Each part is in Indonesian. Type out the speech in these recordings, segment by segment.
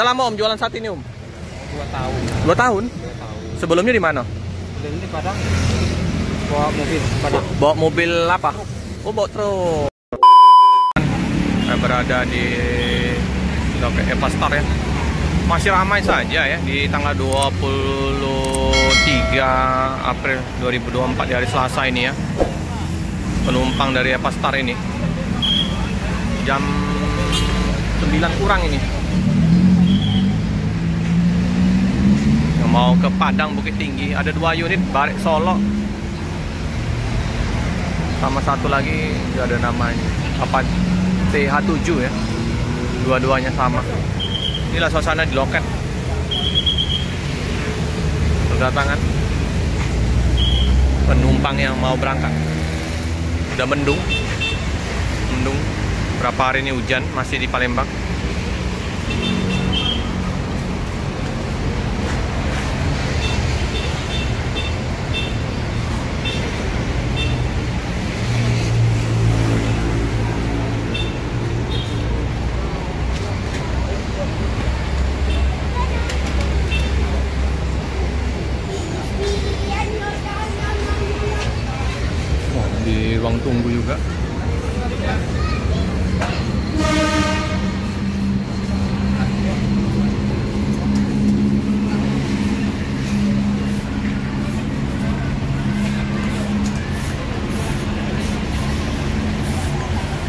Udah lama Om jualan saat ini Om? 2 tahun. 2 tahun? 2 tahun. Sebelumnya di mana? Sebelum ini Padang bawa mobil Padang. Bawa mobil apa? Oh, bawa truk. Saya berada di Loket Evastar ya. Masih ramai saja ya di tanggal 23 April 2024 di hari Selasa ini ya. Penumpang dari Evastar ini. Jam 9 kurang ini. Yang mau ke Padang Bukit Tinggi, ada 2 unit Barik Solo. Sama satu lagi nggak ada namanya. Apa? TH7 ya. Dua-duanya sama. Inilah suasana di loket. Kedatangan penumpang yang mau berangkat. Udah mendung. Berapa hari ini hujan masih di Palembang. Di ruang tunggu juga.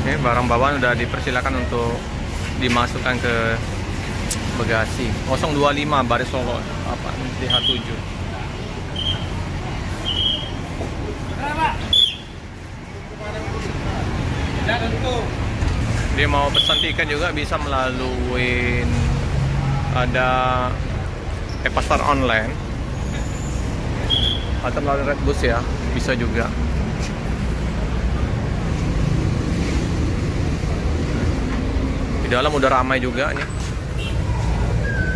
Ini barang bawaan udah dipersilakan untuk dimasukkan ke bagasi. 025 Baris Solo apa TH7. Dia mau pesan tiket juga bisa melalui ada Evastar online atau melalui Redbus ya, bisa juga. Di dalam udah ramai juga nih.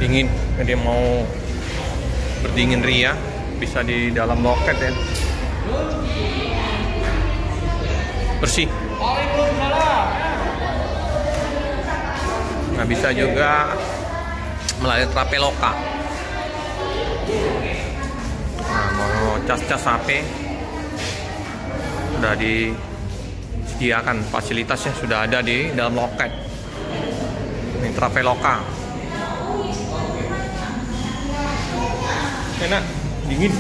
Dingin, dia mau berdingin ria, bisa di dalam loket ya. Bersih. Nah, bisa juga melalui Traveloka. Nah, mau cas-cas HP sudah disediakan, fasilitasnya sudah ada di dalam loket. Ini Traveloka. Enak, dingin,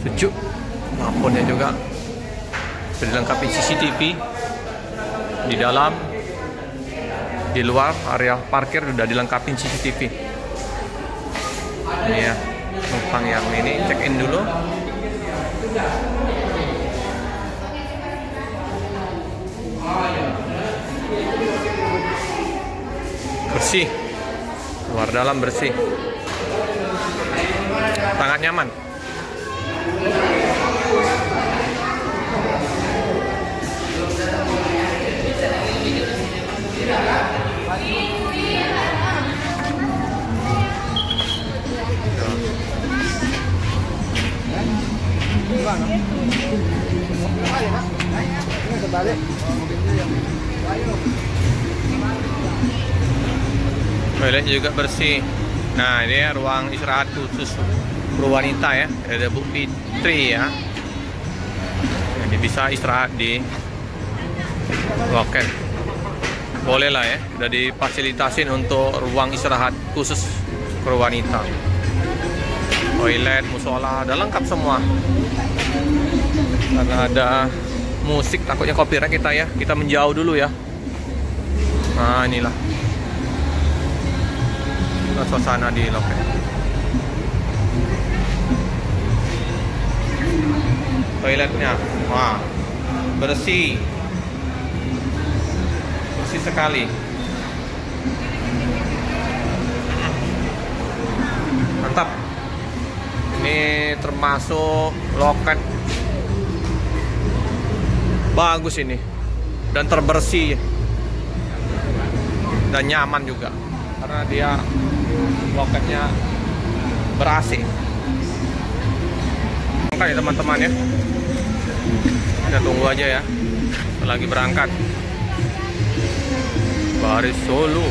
sejuk. Lampunya juga sudah dilengkapi CCTV di dalam, di luar area parkir sudah dilengkapi CCTV. Ini ya, penumpang yang ini check in dulu. Bersih, luar dalam bersih, sangat nyaman. Toiletnya juga bersih. Nah, ini ya, ruang istirahat khusus pro wanita ya. Ada Bu Fitri ya. Jadi bisa istirahat di loket. Boleh lah ya, udah difasilitasin untuk ruang istirahat khusus pro wanita. Toilet, musola, ada lengkap semua. Karena ada musik, takutnya copyright kita ya. Kita menjauh dulu ya. Nah, inilah suasana di loket. Toiletnya, wah, bersih sekali. Mantap. Ini termasuk loket bagus ini, dan terbersih dan nyaman juga karena dia loketnya ber-AC. Oke teman-teman ya, kita tunggu aja ya lagi berangkat. Baris Solo.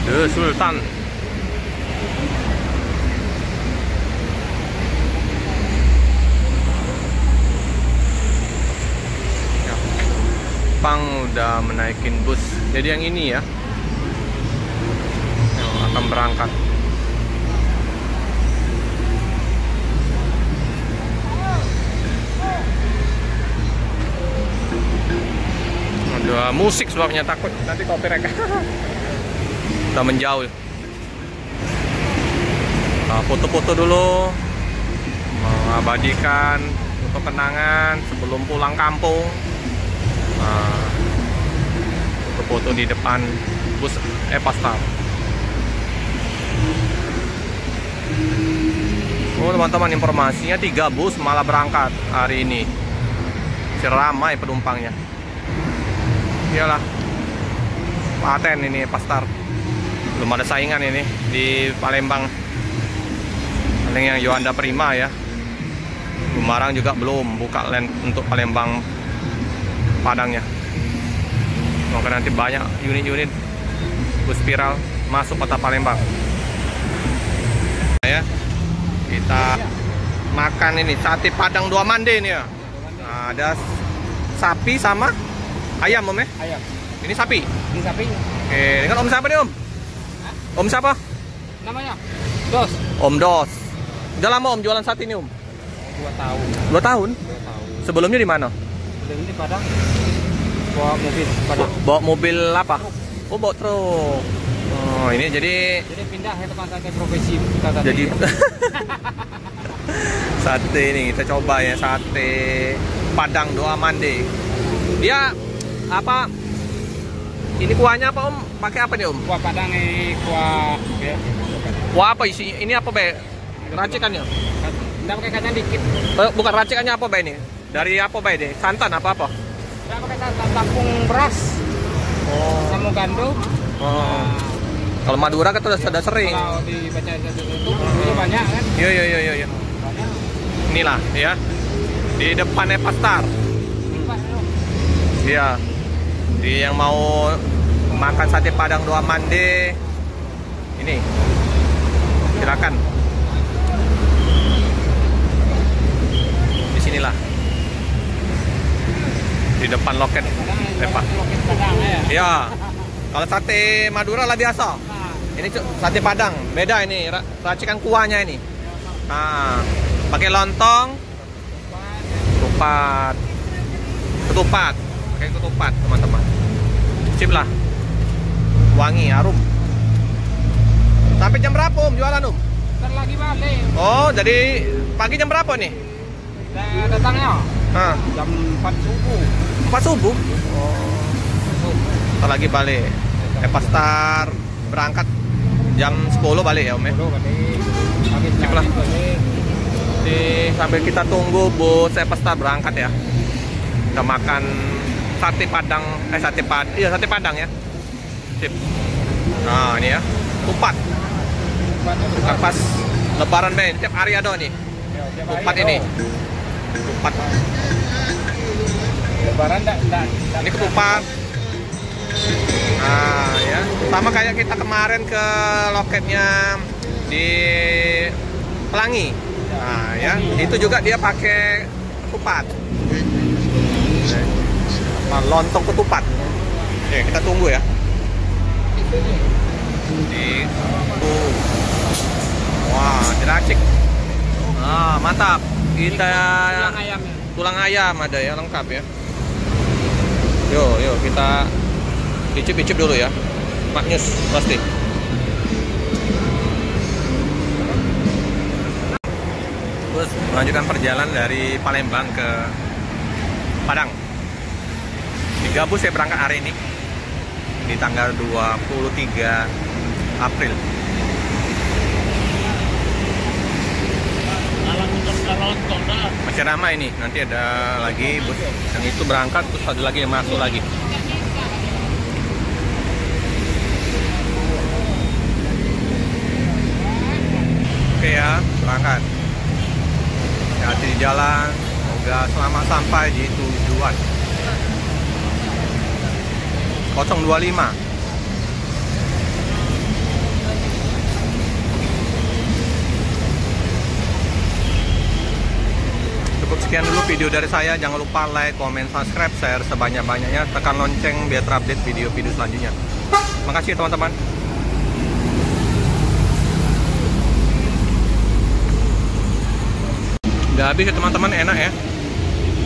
The Sultan. Ya. Pang udah menaikin bus. Jadi yang ini ya, yang akan berangkat. Ada musik sebabnya, takut nanti copyright. Udah menjauh. Nah, foto-foto dulu, mengabadikan foto kenangan sebelum pulang kampung. Nah, foto-foto di depan bus Epastar. Oh teman-teman, informasinya 3 bus malah berangkat hari ini. Ramai penumpangnya. Iyalah, paten ini Epastar. Belum ada saingan ini di Palembang. Paling yang Yohanda Prima ya. Bumarang juga belum buka land untuk Palembang Padangnya. Maka nanti banyak unit-unit bus spiral masuk kota Palembang. Ya, kita makan ini sate Padang 2 mande ini ya. Nah, ada sapi sama ayam om ya? Ayam. Ini sapi? Ini sapi. Oke, dengan om siapa nih om? Hah? Om siapa? Namanya? Dos. Om Dos. Udah lama om jualan sate ini om? 2 tahun. 2 tahun? 2 tahun. Sebelumnya di mana? Sebelum di Padang. Bawa mobil Padang. Bawa mobil apa? Oh bawa truk. Oh ini jadi pindah ke tempat saya profesi kita tadi. jadi sate ini kita coba ya, sate Padang 2 mande. Dia apa? Ini kuahnya apa om? Pakai apa nih om? Kuah Padang ini kuah ya. Kuah apa isi? Ini apa be? Racikannya? Enggak pakai kacang dikit. Bukan racikannya apa be ini? Dari apa be ini? Santan apa apa? Enggak pakai santan, tampung beras. Oh. Sama gandum. Oh. Kalau Madura kan sudah sering. Kalau dibaca itu banyak kan? Iya. Banyak. Inilah ya. Di depan Epastar. Iya. Di yang mau makan sate Padang 2 mande ini silakan. Di sinilah. Di depan loket Epas. Loket Padang ya. Iya. Kalau sate Madura lah biasa. Ini sate Padang, beda ini racikan kuahnya ini. Nah, pakai lontong, ketupat, pakai ketupat teman-teman. Sip lah, wangi, harum. Sampai jam berapa om jualan om? Ntar lagi balik. Oh, jadi pagi jam berapa nih? Datangnya Nah, jam 4 subuh. 4 subuh. Oh, ntar lagi balik. Epastar berangkat jam 10 balik ya om ya? 10 balik. Habis Sip lah. balik. Sambil kita tunggu bus Epastar berangkat ya, kita makan sate Padang, sate Padang ya. Sip. Nah ini ya, tupat. Bukan pas Lebaran Ben, tiap hari ada nih. Tupat ini. Tupat. Lebaran enggak. Ini ketupat. Nah ya, sama kayak kita kemarin ke loketnya di Pelangi. Nah ya, itu juga dia pakai ketupat. Lontong ketupat. Oke, kita tunggu ya. Wah, diracik. Ah, mantap. Kita tulang ayam ada ya, lengkap ya. Yuk kita icip-icip dulu ya. Maknyus pasti. Terus melanjutkan perjalanan dari Palembang ke Padang. 3 bus saya berangkat hari ini di tanggal 23 April. Masih ramai ini, nanti ada lagi bus yang itu berangkat, terus ada lagi yang masuk lagi. Oke ya, berangkat. Hati-hati. hati-hati di jalan, semoga selamat sampai di tujuan. 025. Cukup sekian dulu video dari saya. Jangan lupa like, comment, subscribe, share sebanyak-banyaknya. Tekan lonceng biar terupdate video-video selanjutnya. Makasih teman-teman. Udah habis ya teman-teman, enak ya.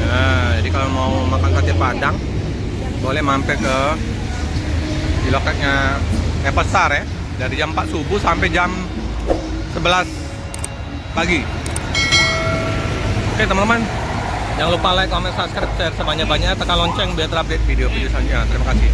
Nah, jadi kalau mau makan sate Padang boleh mampir ke di loketnya Apple Star ya, dari jam 4 subuh sampai jam 11 pagi. Oke teman-teman, jangan lupa like, comment, subscribe, share sebanyak-banyaknya, tekan lonceng biar terupdate video-video selanjutnya. Terima kasih.